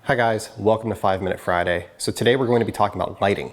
Hi guys, welcome to 5 Minute Friday. So today we're going to be talking about lighting.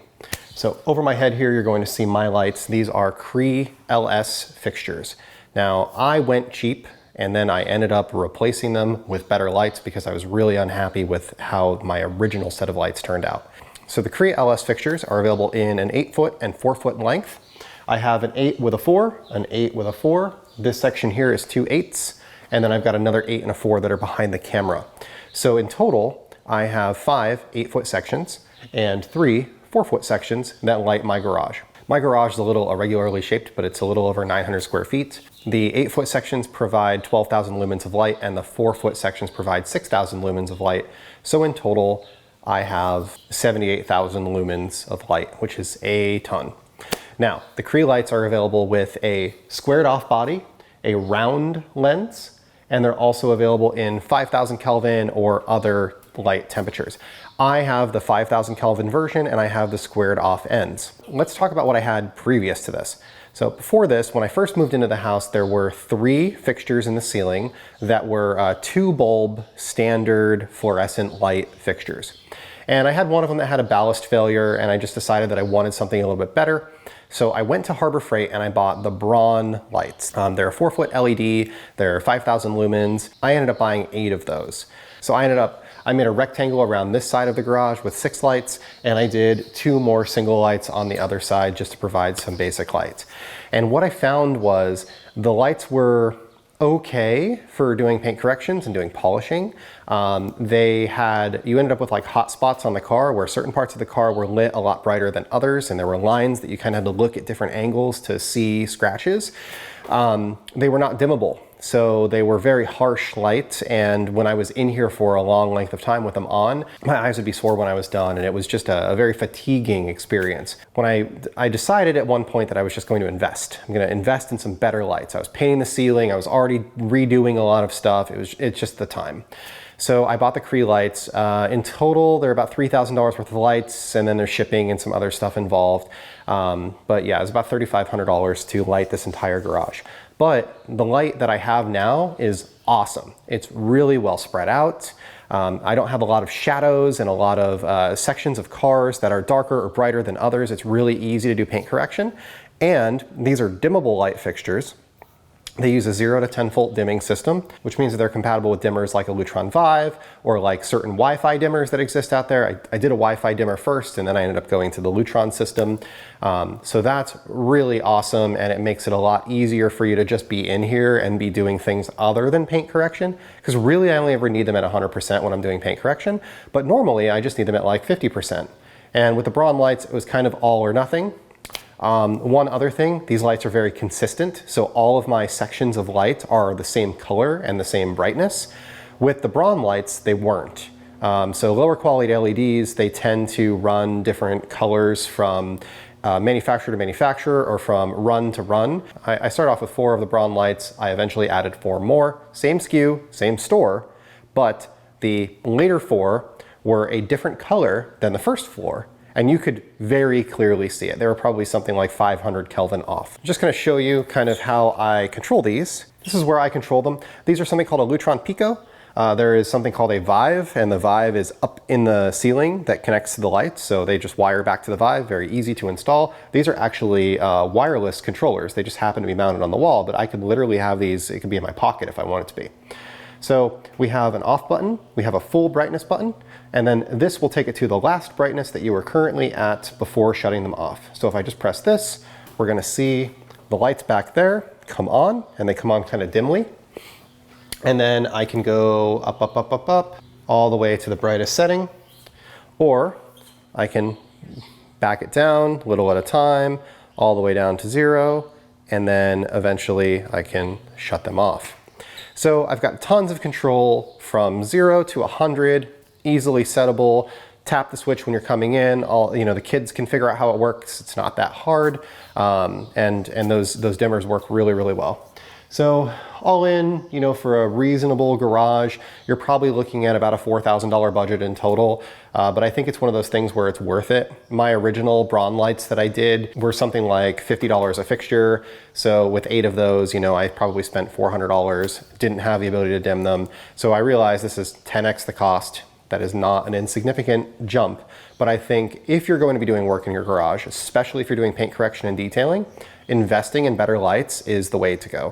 So over my head here, you're going to see my lights. These are Cree LS fixtures. Now I went cheap and then I ended up replacing them with better lights because I was really unhappy with how my original set of lights turned out. So the Cree LS fixtures are available in an 8-foot and 4-foot length. I have an 8 with a 4, an 8 with a 4. This section here is 2 8s, and then I've got another 8 and a 4 that are behind the camera. So in total, I have 5 8-foot sections and 3 4-foot sections that light my garage. My garage is a little irregularly shaped, but it's a little over 900 square feet. The 8-foot sections provide 12,000 lumens of light and the 4-foot sections provide 6,000 lumens of light. So in total, I have 78,000 lumens of light, which is a ton. Now, the Cree lights are available with a squared off body, a round lens, and they're also available in 5,000 Kelvin or other light temperatures. I have the 5,000 Kelvin version and I have the squared off ends. Let's talk about what I had previous to this. So before this, when I first moved into the house, there were 3 fixtures in the ceiling that were 2 bulb standard fluorescent light fixtures. And I had one of them that had a ballast failure and I just decided that I wanted something a little bit better. So I went to Harbor Freight and I bought the Braun lights. They're a 4-foot LED, they're 5,000 lumens. I ended up buying 8 of those. So I made a rectangle around this side of the garage with 6 lights, and I did 2 more single lights on the other side just to provide some basic lights. And what I found was the lights were okay for doing paint corrections and doing polishing. You ended up with like hot spots on the car where certain parts of the car were lit a lot brighter than others, and there were lines that you kind of had to look at different angles to see scratches. They were not dimmable. So they were very harsh lights, and when I was in here for a long length of time with them on, my eyes would be sore when I was done, and it was just a very fatiguing experience. When I decided at one point that I was just going to invest. I'm going to invest in some better lights. I was painting the ceiling, I was already redoing a lot of stuff. It's just the time. So I bought the Cree lights. In total, they're about $3,000 worth of lights, and then there's shipping and some other stuff involved. But yeah, it was about $3,500 to light this entire garage. But the light that I have now is awesome. It's really well spread out. I don't have a lot of shadows and a lot of sections of cars that are darker or brighter than others. It's really easy to do paint correction. And these are dimmable light fixtures. They use a 0 to 10 volt dimming system, which means that they're compatible with dimmers like a Lutron Vive or like certain Wi-Fi dimmers that exist out there. I did a Wi-Fi dimmer first, and then I ended up going to the Lutron system. So that's really awesome, and it makes it a lot easier for you to just be in here and be doing things other than paint correction, because really I only ever need them at 100% when I'm doing paint correction, but normally I just need them at like 50%. And with the Braun lights, it was kind of all or nothing. One other thing, these lights are very consistent, so all of my sections of light are the same color and the same brightness. With the Braun lights, they weren't. So lower quality LEDs, they tend to run different colors from manufacturer to manufacturer or from run to run. I started off with 4 of the Braun lights. I eventually added 4 more. Same SKU, same store, but the later 4 were a different color than the first 4. And you could very clearly see it. They were probably something like 500 Kelvin off. I'm just gonna show you kind of how I control these. This is where I control them. These are something called a Lutron pico. There is something called a Vive, and the Vive is up in the ceiling that connects to the lights, so they just wire back to the Vive, very easy to install. These are actually wireless controllers. They just happen to be mounted on the wall, but I could literally have these, it could be in my pocket if I want it to be. So we have an off button, we have a full brightness button, and then this will take it to the last brightness that you were currently at before shutting them off. So if I just press this, we're gonna see the lights back there come on, and they come on kind of dimly. And then I can go up, up, up, up, up, all the way to the brightest setting, or I can back it down little at a time, all the way down to 0, and then eventually I can shut them off. So I've got tons of control from 0 to 100, easily settable. Tap the switch when you're coming in. The kids can figure out how it works. It's not that hard, and those dimmers work really, really well. So all in, for a reasonable garage, you're probably looking at about a $4,000 budget in total. But I think it's one of those things where it's worth it. My original Braun lights that I did were something like $50 a fixture. So with 8 of those, I probably spent $400, didn't have the ability to dim them. So I realized this is 10x the cost That is not an insignificant jump, but I think if you're going to be doing work in your garage, especially if you're doing paint correction and detailing, investing in better lights is the way to go.